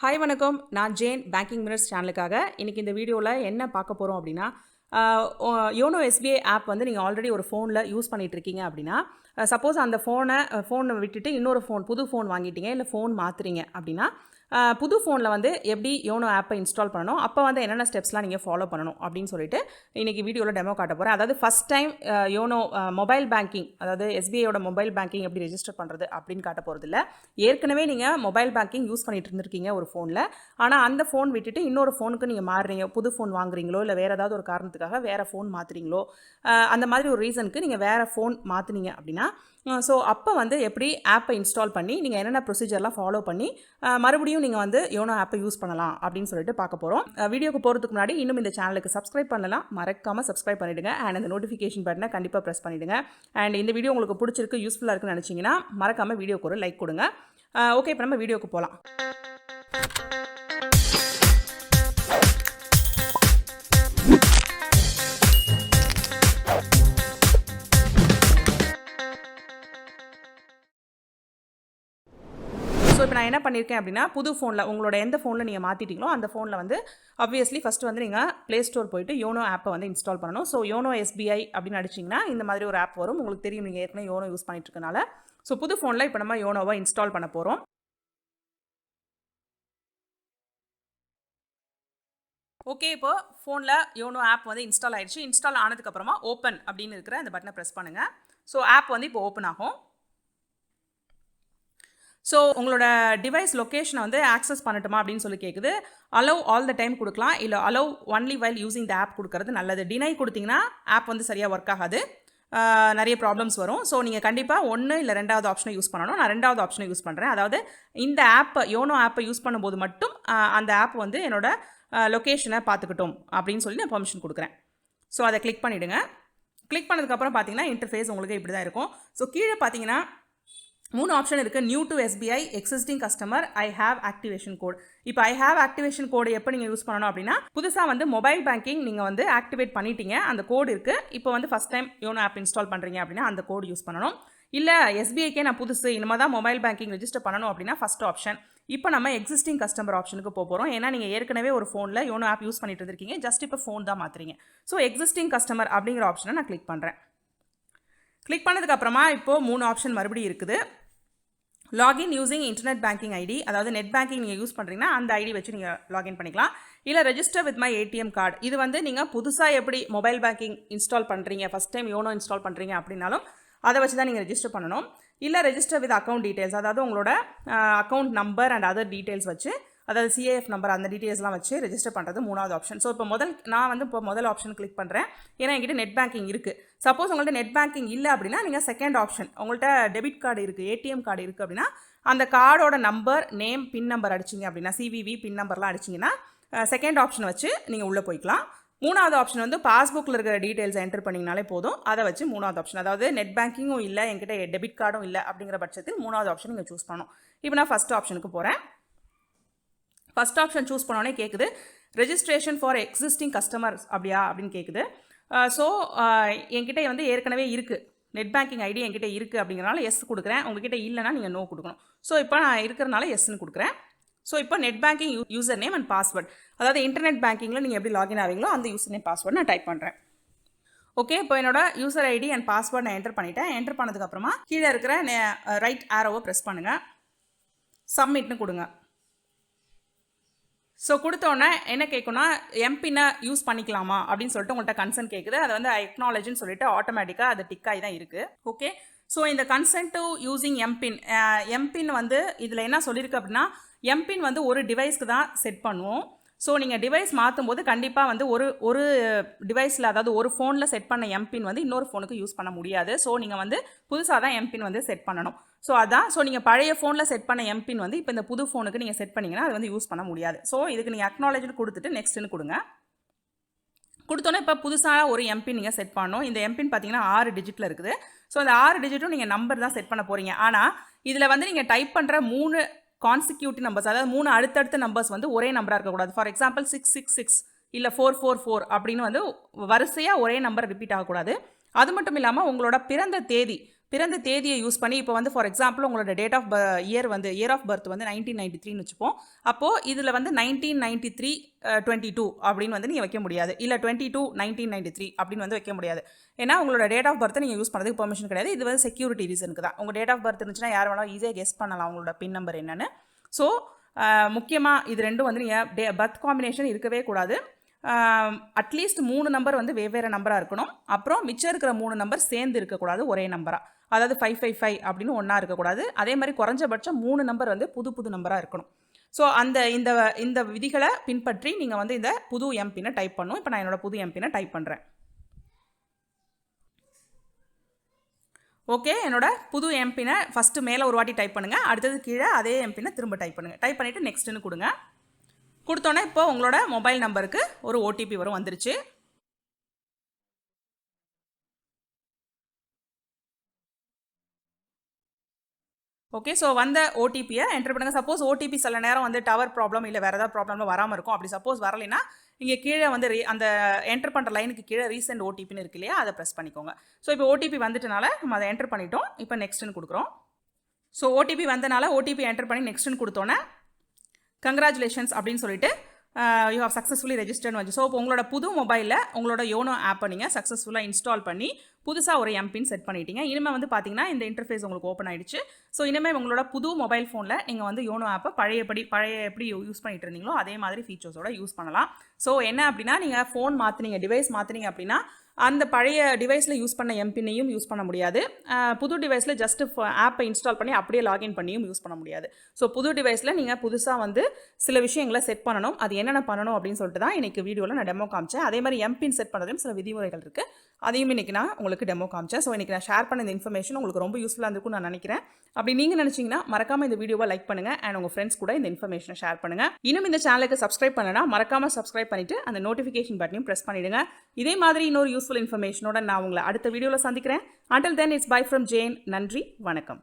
Hi வணக்கம். நான் Jane banking minutes சேனலுக்காக இன்றைக்கி இந்த வீடியோவில் என்ன பார்க்க போகிறோம் அப்படின்னா, யோனோ எஸ்பிஐ ஆப் வந்து நீங்கள் ஆல்ரெடி ஒரு ஃபோனில் யூஸ் பண்ணிகிட்டு இருக்கீங்க அப்படின்னா, சப்போஸ் அந்த ஃபோனை விட்டுட்டு இன்னொரு புது ஃபோன் வாங்கிட்டீங்க, இல்லை ஃபோன் மாற்றுறீங்க அப்படின்னா, புது ஃபோனில் வந்து எப்படி யோனோ ஆப்பை இன்ஸ்டால் பண்ணணும், அப்போ வந்து என்னென்ன ஸ்டெப்ஸ்லாம் நீங்கள் ஃபாலோ பண்ணணும் அப்படின்னு சொல்லிட்டு இன்றைக்கி வீடியோவில் டெமோ காட்ட போகிறேன். அதாவது first time YONO mobile banking, அதாவது எஸ்பிஐயோட மொபைல் பேங்கிங் எப்படி ரெஜிஸ்டர் பண்ணுறது அப்படின்னு காட்ட போகிறது இல்லை. ஏற்கனவே நீங்கள் மொபைல் பேங்கிங் யூஸ் பண்ணிட்டு இருந்திருக்கீங்க ஒரு ஃபோனில், ஆனால் அந்த ஃபோன் விட்டுட்டு இன்னொரு ஃபோனுக்கு நீங்கள் மாறுறீங்க, புது ஃபோன் வாங்குறீங்களோ இல்லை வேறு ஏதாவது ஒரு காரணத்துக்காக வேறு ஃபோன் மாற்றுறீங்களோ, அந்த மாதிரி ஒரு ரீசனுக்கு நீங்கள் வேறு ஃபோன் மாற்றுனீங்க அப்படின்னா, ஸோ அப்போ வந்து எப்படி ஆப்பை இன்ஸ்டால் பண்ணி நீங்கள் என்னென்ன ப்ரொசீஜர்லாம் ஃபாலோ பண்ணி மறுபடியும் நீங்கள் வந்து யோனோ ஆப்பை யூஸ் பண்ணலாம் அப்படின்னு சொல்லிட்டு பார்க்க போகிறோம். வீடியோக்கு போகிறதுக்கு முன்னாடி இன்னும் இந்த சேனலுக்கு சப்ஸ்கிரைப் பண்ணலாம், மறக்காமல் சப்ஸ்கிரைப் பண்ணிவிடுங்க. அண்ட் அந்த நோட்டிஃபிகேஷன் பட்டனை கண்டிப்பாக ப்ரெஸ் பண்ணிவிடுங்க. அண்ட் இந்த வீடியோ உங்களுக்கு பிடிச்சிருக்கு, யூஸ்ஃபுல்லாக இருக்குன்னு நினச்சிங்கன்னா மறக்காமல் வீடியோக்கு ஒரு லைக் கொடுங்க. ஓகே, இப்போ நம்ம வீடியோக்கு போகலாம். ஸோ இப்போ நான் என்ன பண்ணியிருக்கேன் அப்படின்னா, புது ஃபோனில் உங்களோட எந்த ஃபோனில் நீங்கள் மாற்றிட்டீங்களோ அந்த ஃபோனில் வந்து ஆப்வியஸ்லி ஃபஸ்ட்டு வந்து நீங்கள் ப்ளே ஸ்டோர் போயிட்டு யோனோ ஆப்பை வந்து இன்ஸ்டால் பண்ணணும். ஸோ யோனோ எஸ்பிஐ அப்படின்னு அடிச்சிங்கன்னா இந்த மாதிரி ஒரு ஆப் வரும். உங்களுக்கு தெரியும், நீங்கள் ஏற்கனவே யோனோ யூஸ் பண்ணிட்டு இருக்கனால. ஸோ புது ஃபோனில் இப்போ நம்ம யோனோவை இன்ஸ்டால் பண்ண போகிறோம். ஓகே, இப்போ ஃபோனில் யோனோ ஆப் வந்து இன்ஸ்டால் ஆகிடுச்சு. இன்ஸ்டால் ஆனதுக்கப்புறமா ஓப்பன் அப்படின்னு இருக்கிற அந்த பட்டனை ப்ரெஸ் பண்ணுங்கள். ஸோ ஆப் வந்து இப்போ ஓப்பன் ஆகும். ஸோ உங்களோட டிவைஸ் லொக்கேஷனை வந்து ஆக்சஸ் பண்ணட்டுமா அப்படின்னு சொல்லி கேட்குது. அலோவ் ஆல் த டைம் கொடுக்கலாம், இல்லை allow only while using the app கொடுக்கறது நல்லது. டினை கொடுத்தீங்கன்னா ஆப் வந்து சரியாக ஒர்க் ஆகாது, நிறைய ப்ராப்ளம்ஸ் வரும். ஸோ நீங்கள் கண்டிப்பாக ஒன்று இல்லை ரெண்டாவது ஆப்ஷனை யூஸ் பண்ணணும். நான் ரெண்டாவது ஆப்ஷனை யூஸ் பண்ணுறேன். அதாவது இந்த ஆப்பை யோனோ ஆப்பை யூஸ் பண்ணும்போது மட்டும் அந்த ஆப் வந்து என்னோட லொக்கேஷனை பார்த்துக்கிட்டோம் அப்படின்னு சொல்லி நான் பெர்மிஷன் கொடுக்குறேன். ஸோ அதை கிளிக் பண்ணிவிடுங்க. கிளிக் பண்ணதுக்கப்புறம் பார்த்தீங்கன்னா இன்டர்ஃபேஸ் உங்களுக்கு இப்படி தான் இருக்கும். ஸோ கீழே பார்த்தீங்கன்னா 3 ஆப்ஷன் இருக்குது. New to SBI, existing customer, I have activation code. இப்போ ஐ ஹேவ் ஆக்டிவேஷன் கோடு எப்போ நீங்கள் யூஸ் பண்ணணும் அப்படின்னா, புதுசாக வந்து மொபைல் பேங்கிங் நீங்கள் வந்து ஆக்டிவேட் பண்ணிட்டீங்க, அந்த கோடு இருக்குது, இப்போ வந்து first time YONO app install பண்ணுறீங்க அப்படின்னா அந்த கோடு யூஸ் பண்ணணும். இல்லை எஸ்பிஐக்கே நான் புதுசு, இனிமேல் தான் மொபைல் பேங்கிங் ரெஜிஸ்டர் பண்ணணும் அப்படின்னா ஃபஸ்ட் ஆப்ஷன். இப்போ நம்ம எக்ஸிஸ்டிங் கஸ்டமர் ஆப்ஷனுக்கு போகிறோம். ஏன்னா நீங்கள் ஏற்கனவே ஒரு ஃபோனில் யோனோ ஆப் யூஸ் பண்ணிட்டு இருக்கீங்க, ஜஸ்ட் இப்போ ஃபோன் தான் மாற்றுறீங்க. ஸோ எக்ஸிஸ்டிங் கஸ்டமர் அப்படிங்கிற ஆப்ஷனை நான் கிளிக் பண்ணுறேன். கிளிக் பண்ணதுக்கப்புறமா இப்போது 3 ஆப்ஷன் மறுபடியும் இருக்குது. Login using internet banking ID, அதாவது நெட் பேங்கிங் நீங்கள் யூஸ் பண்ணுறீங்கன்னா அந்த ஐடி வச்சு நீங்கள் லாகின் பண்ணிக்கலாம். இல்லை register with my ATM card, இது வந்து நீங்கள் புதுசாக எப்படி மொபைல் பேங்கிங் இன்ஸ்டால் பண்ணுறீங்க, ஃபஸ்ட் டைம் யோனோ இன்ஸ்டால் பண்ணுறீங்க அப்படின்னாலும் அதை வச்சு தான் நீங்கள் ரெஜிஸ்டர் பண்ணணும். இல்லை ரெஜிஸ்டர் வித் அக்கௌண்ட் டீட்டெயில்ஸ், அதாவது உங்களோட account number and other details வச்சு, அதாவது சிஏஎஃப் நம்பர் அந்த டீட்டெயில்ஸ்லாம் வச்சு ரெஜிஸ்டர் பண்ணுறது 3வது ஆப்ஷன். ஸோ இப்போ நான் வந்து முதல் ஆப்ஷன் கிளிக் பண்ணுறேன். ஏன்னா என்கிட்ட நெட் பேங்கிங் இருக்குது. சப்போஸ் உங்கள்கிட்ட நெட் பேங்கிங் இல்லை அப்படின்னா நீங்கள் செகண்ட் ஆப்ஷன், உங்கள்கிட்ட டெபிட் கார்டு இருக்குது, ஏடிஎம் கார்டு இருக்குது அப்படின்னா அந்த கார்டோட நம்பர், நேம், பின் நம்பர் அடிச்சிங்க அப்படின்னா, சிவிவி பின் நம்பர்லாம் அடிச்சிங்கன்னா செகண்ட் ஆப்ஷனை வச்சு நீங்கள் உள்ளே போய்க்கலாம். 3வது ஆப்ஷன் வந்து பாஸ்புக்கில் இருக்கிற டீட்டெயில்ஸ் என்டர் பண்ணிங்கனாலே போதும். அதை வச்சு 3வது ஆப்ஷன், அதாவது நெட் பேங்கிங்கும் இல்லை, என்கிட்ட டெபிட் கார்டும் இல்லை அப்படிங்கிற பட்சத்தில் 3வது ஆப்ஷன் நீங்கள் சூஸ் பண்ணணும். இப்போ நான் ஃபஸ்ட் ஆப்ஷனுக்கு போகிறேன். ஃபஸ்ட் ஆப்ஷன் சூஸ் பண்ணோன்னே கேட்குது ரெஜிஸ்ட்ரேஷன் ஃபார் எக்ஸிஸ்டிங் கஸ்டமர்ஸ் அப்படியா அப்படின்னு கேட்குது. ஸோ என்கிட்ட வந்து ஏற்கனவே இருக்குது, நெட் பேங்கிங் ஐடி என்கிட்ட இருக்குது அப்படிங்கிறனால எஸ் கொடுக்குறேன். உங்ககிட்ட இல்லைனா நீங்கள் நோ கொடுக்கணும். ஸோ இப்போ நான் இருக்கிறனால எஸ்ன்னு கொடுக்குறேன். ஸோ இப்போ net banking user name and password, அதாவது இன்டர்நெட் பேங்கிங்கில் நீங்கள் எப்படி லாகின் ஆவீங்களோ அந்த யூசர் நேம் பாஸ்வேர்டு நான் டைப் பண்ணுறேன். ஓகே, இப்போ என்னோட யூசர் ஐடி அண்ட் பாஸ்வேர்ட் நான் என்டர் பண்ணிட்டேன். என்டர் பண்ணதுக்கப்புறமா கீழே இருக்கிற ரைட் ஆரோவை ப்ரெஸ் பண்ணுங்கள், சப்மிட்னு கொடுங்க. ஸோ கொடுத்தோன்னே என்ன கேட்குன்னா, எம்பினை யூஸ் பண்ணிக்கலாமா அப்படின்னு சொல்லிட்டு உங்கள்கிட்ட கன்சென்ட் கேட்குது. அதை வந்து எக்னாலஜின்னு சொல்லிட்டு ஆட்டோமேட்டிக்காக அது டிக்காகி தான் இருக்குது. ஓகே, ஸோ இந்த கன்சென்ட் டு யூஸிங் எம்பின் வந்து இதில் என்ன சொல்லியிருக்கு அப்படின்னா, எம்பின் வந்து ஒரு டிவைஸ்க்கு தான் செட் பண்ணுவோம். ஸோ நீங்கள் டிவைஸ் மாற்றும் போது கண்டிப்பாக வந்து ஒரு டிவைஸில், அதாவது ஒரு ஃபோனில் செட் பண்ண எம்பின் வந்து இன்னொரு ஃபோனுக்கு யூஸ் பண்ண முடியாது. ஸோ நீங்கள் வந்து புதுசாக தான் எம்பின் வந்து செட் பண்ணணும். ஸோ அதான், ஸோ நீங்கள் பழைய ஃபோனில் செட் பண்ண எம்பின் வந்து இப்போ இந்த புது ஃபோனுக்கு நீங்கள் செட் பண்ணிங்கன்னா அது வந்து யூஸ் பண்ண முடியாது. ஸோ இதுக்கு நீங்கள் அக்னாலஜ்னு கொடுத்துட்டு நெக்ஸ்ட்டுன்னு கொடுங்க. கொடுத்தோன்னே இப்போ புதுசாக ஒரு எம்பின் நீங்கள் செட் பண்ணணும். இந்த எம்பின் பார்த்தீங்கன்னா 6 டிஜிட்டில் இருக்குது. ஸோ அந்த 6 டிஜிட்டும் நீங்கள் நம்பர் தான் செட் பண்ண போகிறீங்க. ஆனால் இதில் வந்து நீங்கள் டைப் பண்ணுற 3 கான்சிக்யூட்டிவ் நம்பர்ஸ், அதாவது 3 அடுத்தடுத்த நம்பர்ஸ் வந்து ஒரே நம்பராக இருக்கக்கூடாது. ஃபார் எக்ஸாம்பிள் 666 இல்லை 444 அப்படின்னு வந்து வரிசையாக ஒரே நம்பர் ரிப்பீட் ஆகக்கூடாது. அது மட்டும் இல்லாமல் உங்களோட பிறந்த தேதி பிறந்த தேதியை யூஸ் பண்ணி இப்போ வந்து ஃபார் எக்ஸாம்பிள் உங்களோட date of year of birth வந்து 1993 வச்சுப்போம். அப்போது இதில் வந்து 1993 22 அப்படின்னு வந்து நீங்கள் வைக்க முடியாது, இல்லை 22 1993 அப்படின்னு வந்து வைக்க முடியாது. ஏன்னா உங்களோட டேட் ஆஃப் பர்த்தை நீங்கள் யூஸ் பண்ணுறதுக்கு பெர்மிஷன் கிடையாது. இது வந்து செக்யூரிட்டி ரீசனுக்கு தான். உங்கள் டேட் ஆஃப் பர்த் இருந்துச்சுன்னா யார் வேணாலும் ஈஸியாக கெஸ் பண்ணலாம் உங்களோட பின் நம்பர் என்னன்னு. ஸோ முக்கியமாக இது ரெண்டும் வந்து நீங்கள் பர்த் காம்பினேஷன் இருக்கவே கூடாது. அட்லீஸ்ட் 3 நம்பர் வந்து வெவ்வேறு நம்பராக இருக்கணும். அப்புறம் மிச்சம் இருக்கிற 3 நம்பர் சேர்ந்து இருக்கக்கூடாது ஒரே நம்பராக. அதாவது 555 அப்படின்னு ஒன்றா இருக்கக்கூடாது. அதே மாதிரி குறைஞ்சபட்சம் 3 நம்பர் வந்து புது நம்பராக இருக்கணும். ஸோ இந்த விதிகளை பின்பற்றி நீங்கள் வந்து இந்த புது எம்பினை டைப் பண்ணணும். இப்போ நான் என்னோட புது எம்பினை டைப் பண்ணுறேன். ஓகே, என்னோட புது எம்பினை ஃபஸ்ட்டு மேலே ஒரு வாட்டி டைப் பண்ணுங்கள். அடுத்தது கீழே அதே எம்பினை திரும்ப டைப் பண்ணுங்கள். டைப் பண்ணிவிட்டு நெக்ஸ்ட்டுன்னு கொடுங்க. கொடுத்தோன்னே இப்போ உங்களோட மொபைல் நம்பருக்கு ஒரு ஓடிபி வரும், வந்துருச்சு. ஓகே, ஸோ வந்த ஓடிபியை என்டர் பண்ணுங்கள். சப்போஸ் ஓடிபி சில நேரம் வந்து டவர் ப்ராப்ளம் இல்லை வேறு ஏதாவது ப்ராப்ளம்ல வராமல் இருக்கும். அப்படி சப்போஸ் வரலைன்னா இங்கே கீழே வந்து அந்த என்டர் பண்ணுற லைனுக்கு கீழே ரீசெண்ட் ஓடிபின்னு இருக்கு இல்லையா, அதை ப்ரெஸ் பண்ணிக்கோங்க. ஸோ இப்போ ஓடிபி வந்துட்டனால நம்ம அதை என்டர் பண்ணிட்டோம். இப்போ நெக்ஸ்ட்டுன்னு கொடுக்குறோம். ஸோ ஓடிபி வந்தனால ஓடிபி என்டர் பண்ணி நெக்ஸ்ட்டுன்னு கொடுத்தோன்னே கங்க்ராச்சுலேஷன்ஸ் அப்படின்னு சொல்லிட்டு யூ ஹவ் சக்ஸஸ்ஃபுல்லி ரெஜிஸ்டர்னு வந்து. ஸோ இப்போ உங்களோட புது மொபைலில் உங்களோட யோனோ ஆப்பை நீங்கள் சக்ஸஸ்ஃபுல்லாக இன்ஸ்டால் பண்ணி புதுசாக ஒரு எம்பின் செட் பண்ணிட்டீங்க. இனிமேல் வந்து பார்த்தீங்கன்னா இந்த இன்டர்ஃபேஸ் உங்களுக்கு ஓப்பன் ஆகிடுச்சு. ஸோ இனிமேல் உங்களோட புது மொபைல் ஃபோனில் நீங்கள் வந்து யோனோ ஆப்பை பழைய எப்படி யூஸ் பண்ணிட்டு இருந்தீங்களோ அதே மாதிரி ஃபீச்சர்ஸோட யூஸ் பண்ணலாம். ஸோ என்ன அப்படின்னா நீங்கள் ஃபோன் மாற்றினீங்க, டிவைஸ் மாற்றினீங்க அப்படின்னா அந்த பழைய டிவைஸில் யூஸ் பண்ண எம்பினையும் யூஸ் பண்ண முடியாது. புது டிவைஸில் ஜஸ்ட் ஆப்பை இன்ஸ்டால் பண்ணி அப்படியே லாகின் பண்ணியும் யூஸ் பண்ண முடியாது. ஸோ புது டிவைஸில் நீங்கள் புதுசாக வந்து சில விஷயங்களை செட் பண்ணணும். அது என்னென்ன பண்ணணும் அப்படின்னு சொல்லிட்டு தான் இன்றைக்கி வீடியோவில் நான் டெமோ காமிச்சேன். அதே மாதிரி எம்பின் செட் பண்ணுறதும் சில விதிமுறைகள் இருக்குது, அதையும் இன்றைக்கி நான் உங்களுக்கு டெமோ காமிச்சேன். ஸோ இன்றைக்கி நான் ஷேர் பண்ண இந்த இன்ஃபர்மேஷன் உங்களுக்கு ரொம்ப யூஸ்ஃபுல்லாக இருந்திருக்கும்னு நான் நினைக்கிறேன். அப்படி நீங்கள் நினச்சிங்கன்னா மறக்காமல் இந்த வீடியோவை லைக் பண்ணுங்கள் அண்ட் உங்கள் ஃப்ரெண்ட்ஸ் கூட இந்த இன்ஃபர்மேஷனை ஷேர் பண்ணுங்கள். இன்னும் இந்த சேனலுக்கு சப்ஸ்கிரைப் பண்ணனா மறக்காமல் சப்ஸ்கிரைப் பண்ணிவிட்டு அந்த நோட்டிஃபிகேஷன் பட்டனையும் ப்ரெஸ் பண்ணிவிடுங்க. இதே மாதிரி இன்னொரு யூஸ்ஃபுல் இன்ஃபர்மேஷனோட நான் உங்களை அடுத்த வீடியோவில் சந்திக்கிறேன். Until then, it's bye from Jane. நன்றி, வணக்கம்.